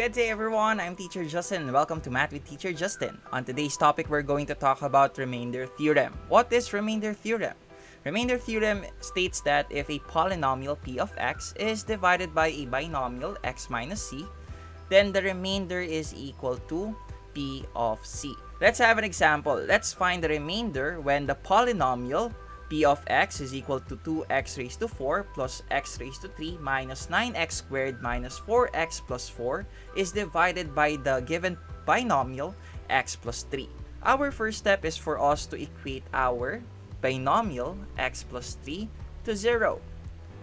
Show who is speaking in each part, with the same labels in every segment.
Speaker 1: Good day everyone, I'm Teacher Justin and welcome to Math with Teacher Justin. On today's topic, we're going to talk about remainder theorem. What is remainder theorem? Remainder theorem states that if a polynomial p of x is divided by a binomial x minus c, then the remainder is equal to p of c. Let's have an example. Let's find the remainder when the polynomial p of x is equal to 2x raised to 4 plus x raised to 3 minus 9x squared minus 4x plus 4 is divided by the given binomial x plus 3. Our first step is for us to equate our binomial x plus 3 to 0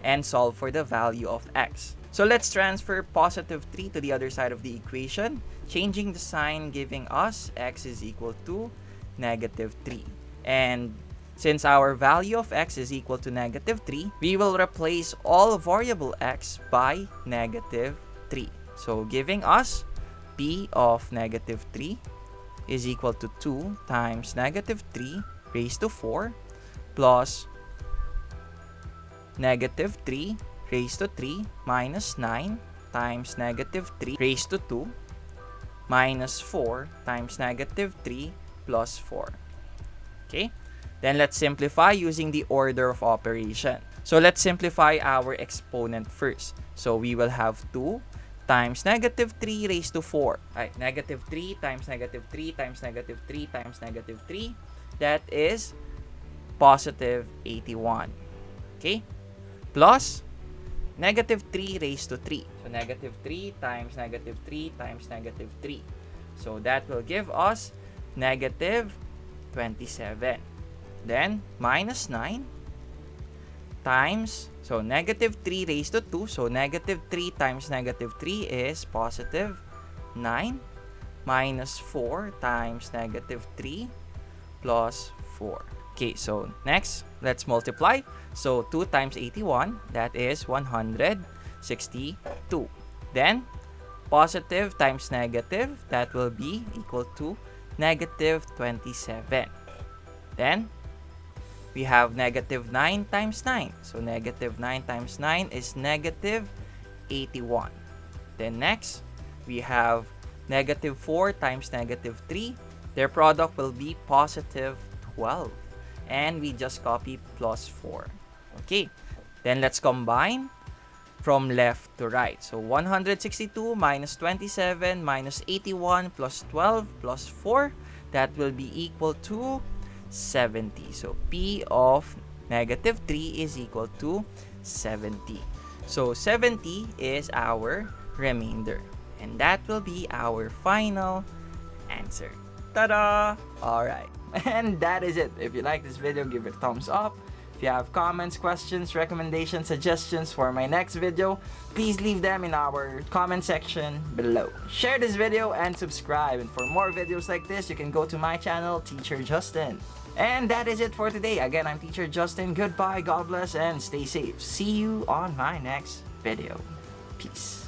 Speaker 1: and solve for the value of x. So let's transfer positive 3 to the other side of the equation, changing the sign, giving us x is equal to negative 3. And since our value of x is equal to negative 3, we will replace all variable x by negative 3. So giving us p of negative 3 is equal to 2 times negative 3 raised to 4 plus negative 3 raised to 3 minus 9 times negative 3 raised to 2 minus 4 times negative 3 plus 4. Okay? Then let's simplify using the order of operation. So let's simplify our exponent first. So we will have 2 times negative 3 raised to 4. Right, negative 3 times negative 3 times negative 3 times negative 3. That is positive 81. Okay? Plus negative 3 raised to 3. So negative 3 times negative 3 times negative 3. So that will give us negative 27. Then, minus 9 times, so negative 3 raised to 2. So, negative 3 times negative 3 is positive 9 minus 4 times negative 3 plus 4. Okay, so next, let's multiply. So, 2 times 81, that is 162. Then, positive times negative, that will be equal to negative 27. Then, we have negative 9 times 9. So, negative 9 times 9 is negative 81. Then next, we have negative 4 times negative 3. Their product will be positive 12. And we just copy plus 4. Okay. Then let's combine from left to right. So, 162 minus 27 minus 81 plus 12 plus 4. That will be equal to 70. So, p of negative 3 is equal to 70. So, 70 is our remainder. And that will be our final answer. Ta-da! Alright. And that is it. If you like this video, give it a thumbs up. If you have comments, questions, recommendations, suggestions for my next video, please leave them in our comment section below. Share this video and subscribe. And for more videos like this, you can go to my channel, Teacher Justin. And that is it for today. Again, I'm Teacher Justin. Goodbye, God bless, and stay safe. See you on my next video. Peace.